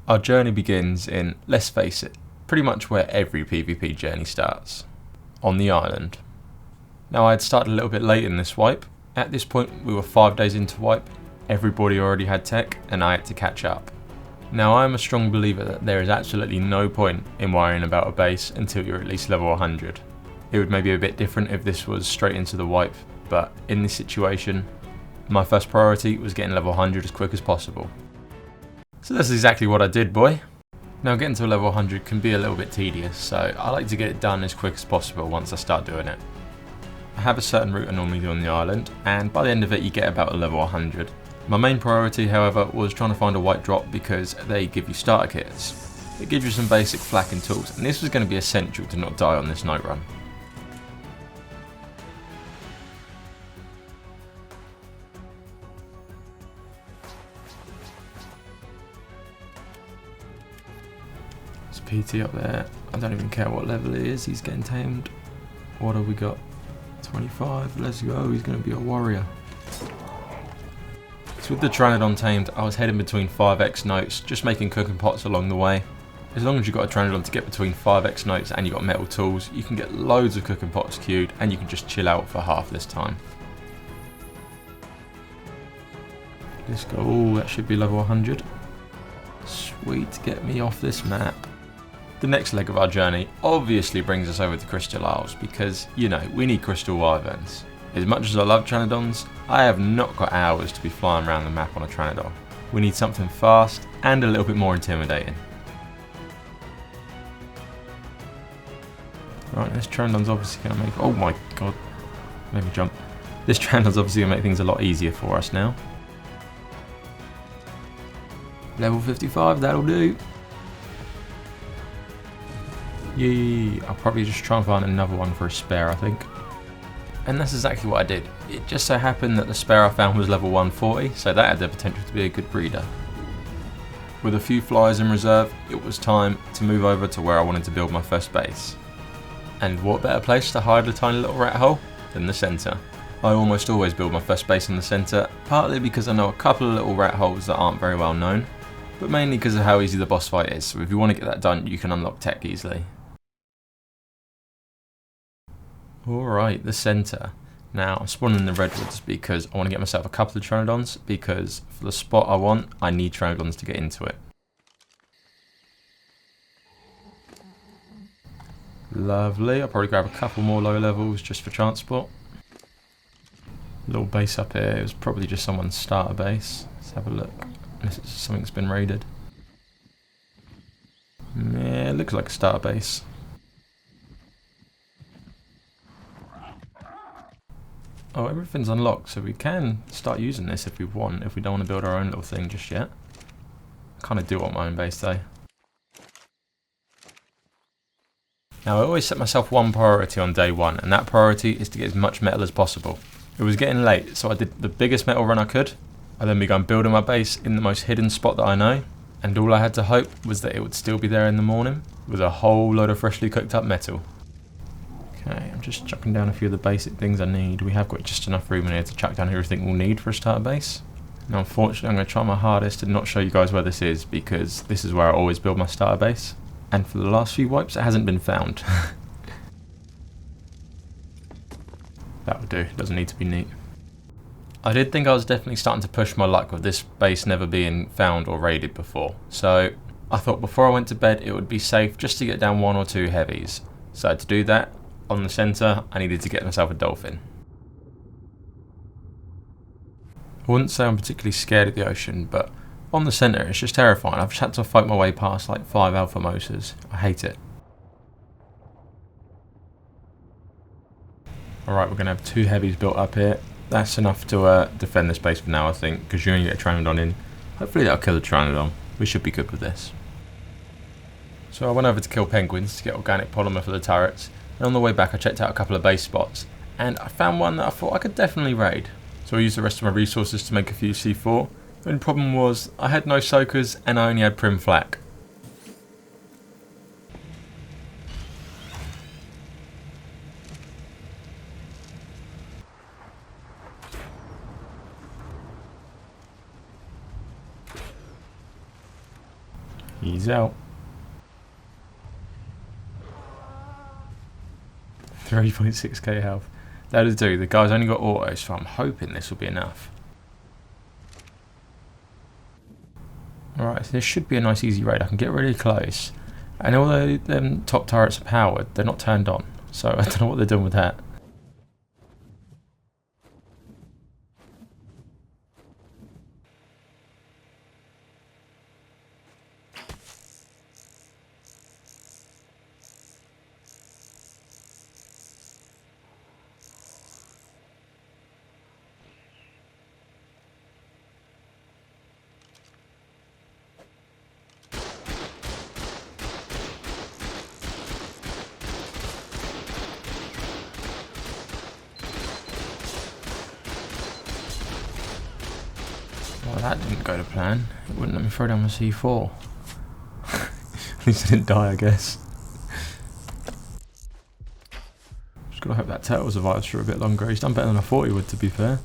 Our journey begins in, let's face it, pretty much where every PvP journey starts, on the island. Now I had started a little bit late in this wipe. At this point we were 5 days into wipe, everybody already had tech and I had to catch up. Now I am a strong believer that there is absolutely no point in worrying about a base until you're at least level 100. It would maybe be a bit different if this was straight into the wipe, but in this situation, my first priority was getting level 100 as quick as possible. So that's exactly what I did, boy. Now getting to level 100 can be a little bit tedious, so I like to get it done as quick as possible once I start doing it. I have a certain route I normally do on the island, and by the end of it you get about a level 100. My main priority, however, was trying to find a white drop because they give you starter kits. It gives you some basic flak and tools, and this was going to be essential to not die on this night run. PT up there. I don't even care what level it is, he's getting tamed. What have we got? 25, let's go, he's going to be a warrior. So with the Pteranodon tamed, I was heading between 5x notes, just making cooking pots along the way. As long as you've got a Pteranodon to get between 5x notes and you've got metal tools, you can get loads of cooking pots queued and you can just chill out for half this time. Let's go, oh that should be level 100. Sweet, get me off this map. The next leg of our journey obviously brings us over to Crystal Isles because, you know, we need crystal wyverns. As much as I love Pteranodons, I have not got hours to be flying around the map on a Pteranodon. We need something fast and a little bit more intimidating. Right, this Pteranodon's obviously going to make... Oh my god, made me jump. This Pteranodon's obviously going to make things a lot easier for us now. Level 55, that'll do. Yee, I'll probably just try and find another one for a spare, I think. And that's exactly what I did. It just so happened that the spare I found was level 140, so that had the potential to be a good breeder. With a few flyers in reserve, it was time to move over to where I wanted to build my first base. And what better place to hide a tiny little rat hole than the centre. I almost always build my first base in the centre, partly because I know a couple of little rat holes that aren't very well known, but mainly because of how easy the boss fight is, so if you want to get that done you can unlock tech easily. Alright, the centre. Now I'm spawning in the redwoods because I want to get myself a couple of Pteranodons, because for the spot I want, I need Pteranodons to get into it. Lovely, I'll probably grab a couple more low levels just for transport. Little base up here, it was probably just someone's starter base. Let's have a look, unless it's something that's been raided. Yeah, it looks like a starter base. Oh, everything's unlocked, so we can start using this if we want, if we don't want to build our own little thing just yet. I kind of do want my own base though. Now I always set myself one priority on day one, and that priority is to get as much metal as possible. It was getting late, so I did the biggest metal run I could. I then began building my base in the most hidden spot that I know, and all I had to hope was that it would still be there in the morning, with a whole load of freshly cooked up metal. Okay, I'm just chucking down a few of the basic things I need. We have got just enough room in here to chuck down everything we'll need for a starter base. Now unfortunately I'm going to try my hardest to not show you guys where this is, because this is where I always build my starter base. And for the last few wipes it hasn't been found. That would do, doesn't need to be neat. I did think I was definitely starting to push my luck with this base never being found or raided before. So I thought before I went to bed it would be safe just to get down 1 or 2 heavies. So to do that, on the centre, I needed to get myself a dolphin. I wouldn't say I'm particularly scared of the ocean, but on the centre it's just terrifying. I've just had to fight my way past like 5 alpha mosas. I hate it. Alright, we're going to have 2 heavies built up here. That's enough to defend this base for now, I think, because you're going to get a Pteranodon in. Hopefully that'll kill the Pteranodon. We should be good with this. So I went over to kill penguins to get organic polymer for the turrets. And on the way back I checked out a couple of base spots, and I found one that I thought I could definitely raid. So I used the rest of my resources to make a few C4. The only problem was I had no soakers and I only had prim flak. He's out. 3.6k health. That'll do. The guy's only got auto, so I'm hoping this will be enough. Alright, so this should be a nice easy raid. I can get really close. And although them top turrets are powered, they're not turned on. So I don't know what they're doing with that. Well, that didn't go to plan. It wouldn't let me throw down my C4. At least I didn't die, I guess. Just gotta hope that turtle survives for a bit longer. He's done better than I thought he would, to be fair.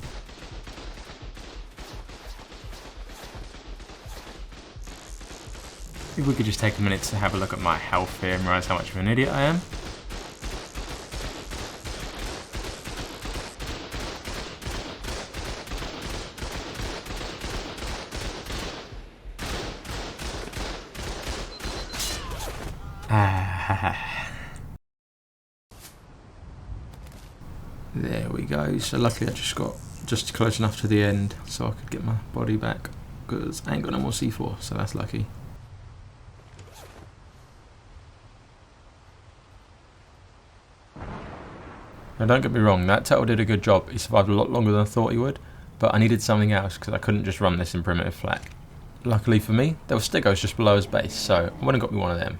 If we could just take a minute to have a look at my health here and realise how much of an idiot I am. There we go. So luckily I just got just close enough to the end so I could get my body back, because I ain't got no more C4, so that's lucky. Now don't get me wrong, that turtle did a good job. He survived a lot longer than I thought he would, but I needed something else because I couldn't just run this in primitive flak. Luckily for me, there were stegos just below his base, so I went and got me one of them.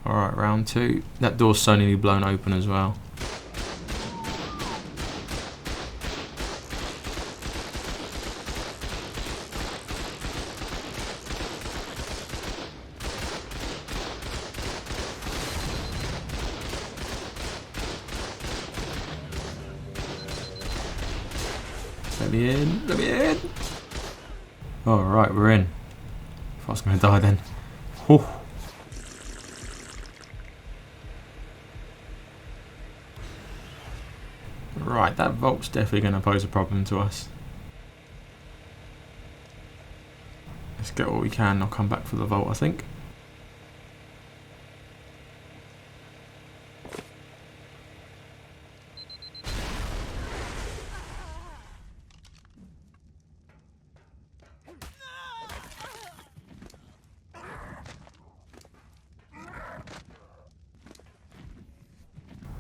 Alright, round 2. That door's so nearly blown open as well. Let me in, let me in! Alright, we're in. If I was going to die then. Whew. Right, that vault's definitely going to pose a problem to us. Let's get what we can, I'll come back for the vault, I think.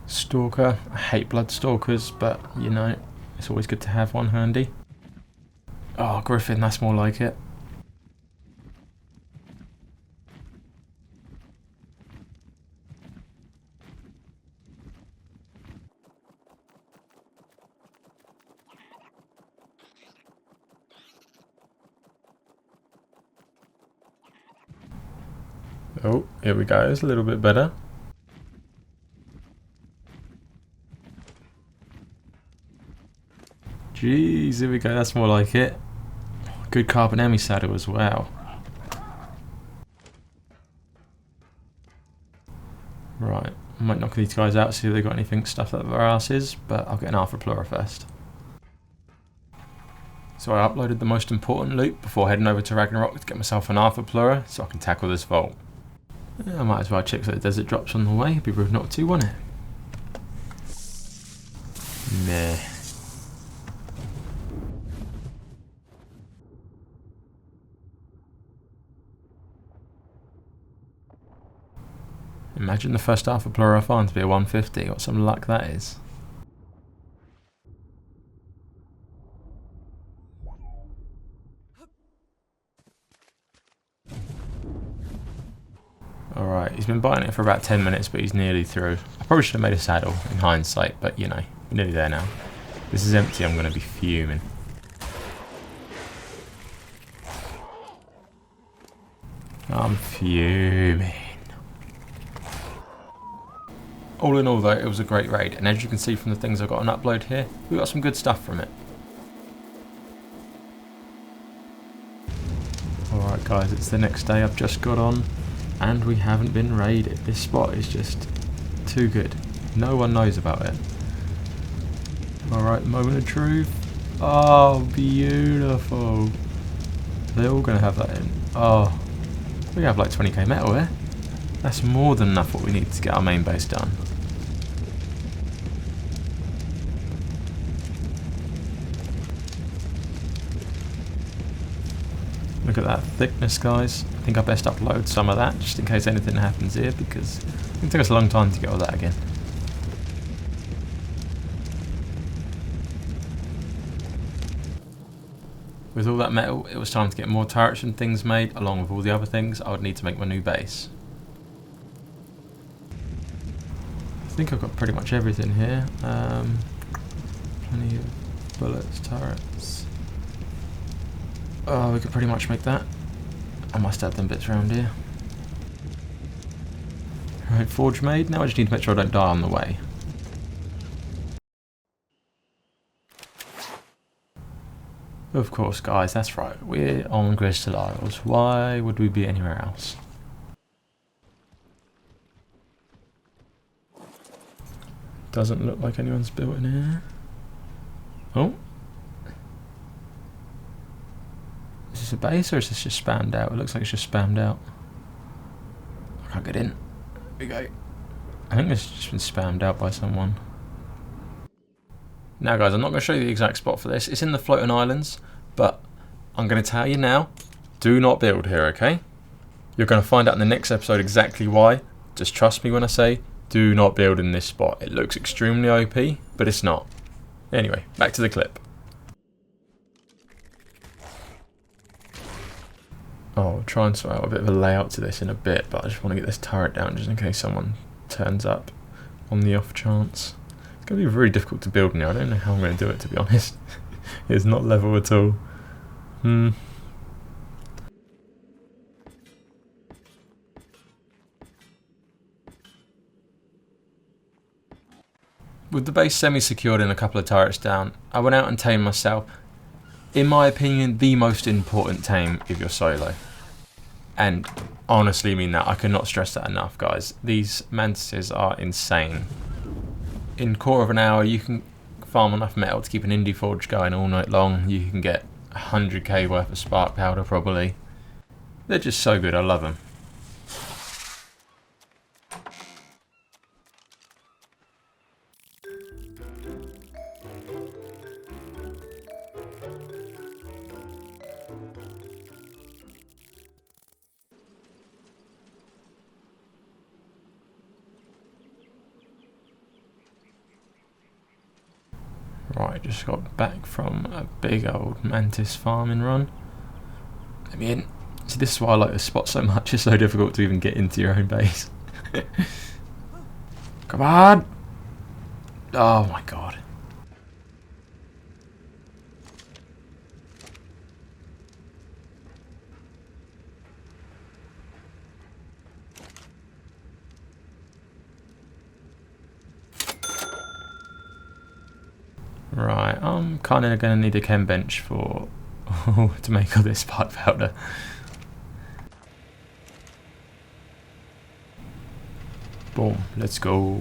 Stalker. I hate blood stalkers, but you know, it's always good to have one handy. Oh, Griffin, that's more like it. Oh, here we go, it's a little bit better. Jeez, here we go, that's more like it. Good carbon Emmy saddle as well. Right, I might knock these guys out, see if they've got anything stuffed up their asses, but I'll get an Alpha Plura first. So I uploaded the most important loot before heading over to Ragnarok to get myself an Alpha Plura so I can tackle this vault. Yeah, I might as well check that the desert drops on the way, it'd be rude not to, wouldn't it? Meh. Imagine the first Alpha Plura I find to be a 150, what some luck that is. Alright, he's been biting it for about 10 minutes, but he's nearly through. I probably should have made a saddle in hindsight, but you know, we're nearly there now. This is empty, I'm going to be fuming. I'm fuming. All in all though, it was a great raid, and as you can see from the things I've got on upload here, we got some good stuff from it. Alright guys, it's the next day. I've just got on and we haven't been raided. This spot is just too good. No one knows about it. Alright, moment of truth. Oh, beautiful. They're all going to have that in. Oh, we have like 20k metal here. That's more than enough what we need to get our main base done. Look at that thickness, guys. I think I best upload some of that just in case anything happens here, because it's going to take us a long time to get all that again. With all that metal, it was time to get more turrets and things made, along with all the other things I would need to make my new base. I think I've got pretty much everything here. Plenty of bullets, turrets. Oh, we could pretty much make that. I must add them bits around here. Right, forge made. Now I just need to make sure I don't die on the way. Of course, guys, that's right. We're on Crystal Isles. Why would we be anywhere else? Doesn't look like anyone's built in here. Oh. Is this a base or is this just spammed out? It looks like it's just spammed out. I can't get in. Here we go. I think this has just been spammed out by someone. Now guys, I'm not going to show you the exact spot for this. It's in the floating islands, but I'm going to tell you now, do not build here, okay? You're going to find out in the next episode exactly why. Just trust me when I say, do not build in this spot. It looks extremely OP, but it's not. Anyway, back to the clip. I'll try and sort out a bit of a layout to this in a bit, but I just want to get this turret down just in case someone turns up on the off chance. It's going to be very difficult to build now. I don't know how I'm going to do it, to be honest. It's not level at all. With the base semi-secured and a couple of turrets down, I went out and tamed myself. In my opinion, the most important tame if you're solo. And honestly mean that. I cannot stress that enough, guys. These mantises are insane. In a quarter of an hour, you can farm enough metal to keep an indie forge going all night long. You can get 100k worth of spark powder probably. They're just so good, I love them. Right, just got back from a big old mantis farming run. Let me in. See, this is why I like this spot so much. It's so difficult to even get into your own base. Come on! Oh my god. Right, I'm kind of going to need a chem bench for to make all this spark powder. Boom, let's go.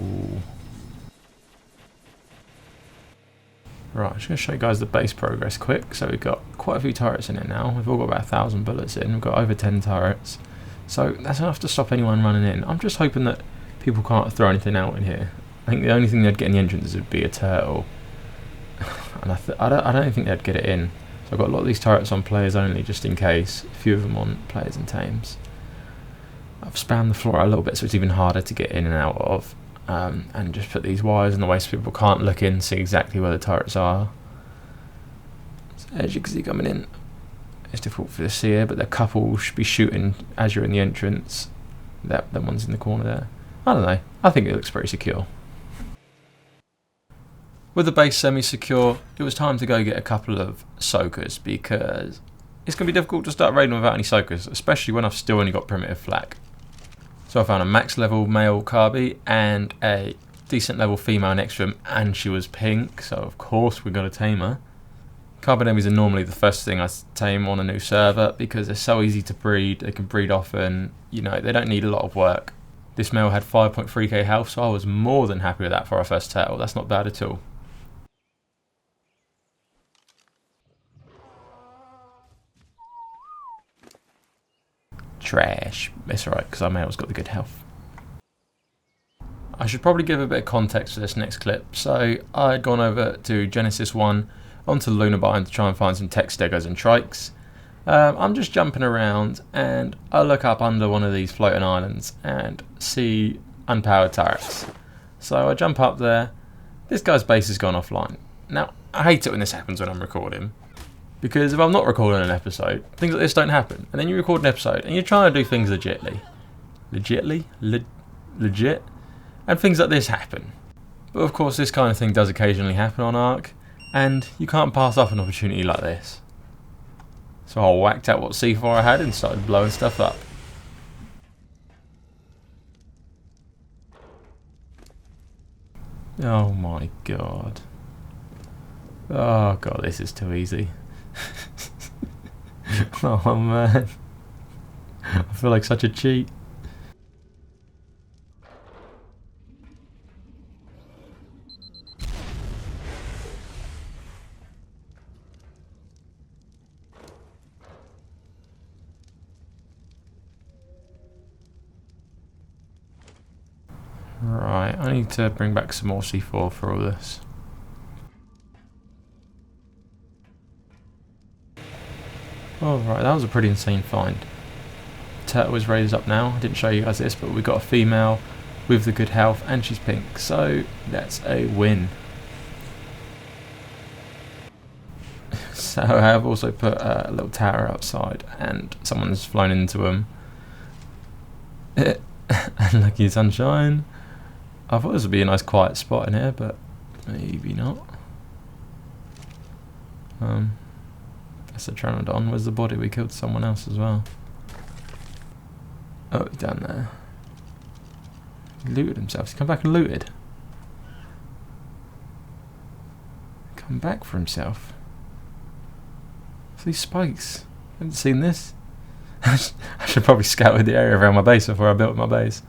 Right, I'm just going to show you guys the base progress quick. So we've got quite a few turrets in it now. We've all got about 1,000 bullets in. We've got over 10 turrets. So that's enough to stop anyone running in. I'm just hoping that people can't throw anything out in here. I think the only thing they'd get in the entrances would be a turtle. And I don't think they'd get it in. So I've got a lot of these turrets on players only, just in case. A few of them on players and tames. I've spammed the floor out a little bit so it's even harder to get in and out of. And just put these wires in the way so people can't look in, see exactly where the turrets are. So as you can see coming in, it's difficult for you to see here, but the couple should be shooting as you're in the entrance. That one's in the corner there. I don't know. I think it looks pretty secure. With the base semi-secure, it was time to go get a couple of soakers because it's going to be difficult to start raiding without any soakers, especially when I've still only got primitive flak. So I found a max level male carby and a decent level female next to him, and she was pink, so of course we got to tame her. Carbon enemies are normally the first thing I tame on a new server because they're so easy to breed, they can breed often, you know, they don't need a lot of work. This male had 5.3k health, so I was more than happy with that for our first turtle. That's not bad at all. Trash. It's alright, because our male's got the good health. I should probably give a bit of context for this next clip. So I had gone over to Genesis 1 onto the lunar biome to try and find some tech steggers and trikes. I'm just jumping around and I look up under one of these floating islands and see unpowered turrets. So I jump up there. This guy's base has gone offline. Now, I hate it when this happens when I'm recording, because if I'm not recording an episode, things like this don't happen. And then you record an episode and you're trying to do things legit, and things like this happen. But of course this kind of thing does occasionally happen on ARK, and you can't pass up an opportunity like this. So I whacked out what C4 I had and started blowing stuff up. Oh my god. Oh god, this is too easy. Oh man. I feel like such a cheat. Right, I need to bring back some more C4 for all this. Oh right, that was a pretty insane find. Turtle is raised up now. I didn't show you guys this, but we got a female with the good health and she's pink, so that's a win. So I have also put a little tower outside and someone's flown into them. Lucky sunshine. I thought this would be a nice quiet spot in here, but maybe not. That's a Pteranodon. Where's the body? We killed someone else as well. Oh, he's down there. He looted himself. He's come back and looted. Come back for himself. What's these spikes? I haven't seen this. I should probably scout the area around my base before I built my base.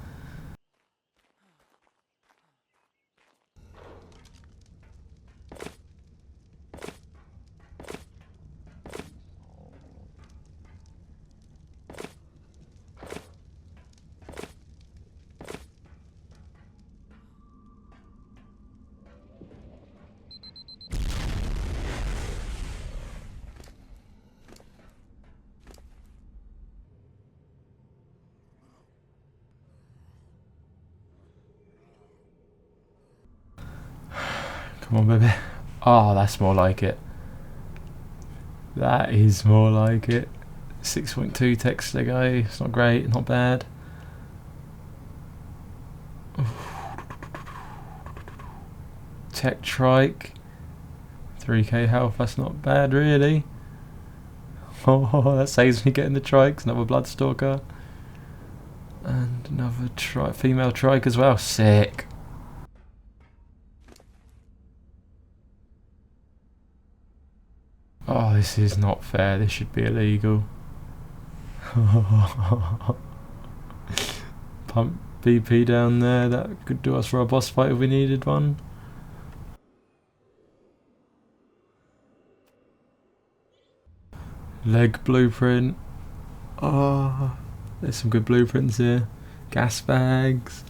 Come on, baby. Oh, that's more like it. That is more like it. 6.2 text there, guy. It's not great, not bad. Tech trike. 3k health, that's not bad, really. Oh, that saves me getting the trikes. Another bloodstalker. And another female trike as well. Sick. Oh, this is not fair. This should be illegal. Pump BP down there. That could do us for a boss fight if we needed one. Leg blueprint. Oh, there's some good blueprints here. Gas bags.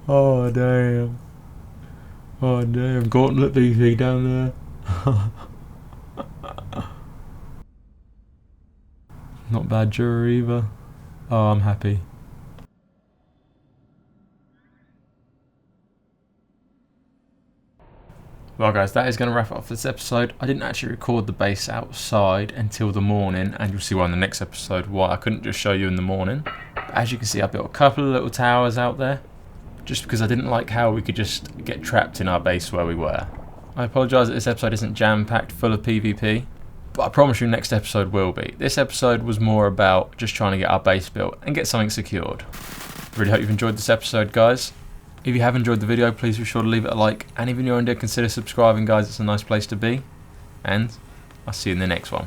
Oh damn. Oh damn, gauntlet BP down there. Not bad jewelry either. Oh, I'm happy. Well guys, that is going to wrap up this episode. I didn't actually record the base outside until the morning, and you'll see why in the next episode why I couldn't just show you in the morning. But as you can see, I built a couple of little towers out there, just because I didn't like how we could just get trapped in our base where we were. I apologise that this episode isn't jam-packed full of PvP, but I promise you next episode will be. This episode was more about just trying to get our base built and get something secured. Really hope you've enjoyed this episode, guys. If you have enjoyed the video, please be sure to leave it a like, and if you're new and consider subscribing, guys. It's a nice place to be, and I'll see you in the next one.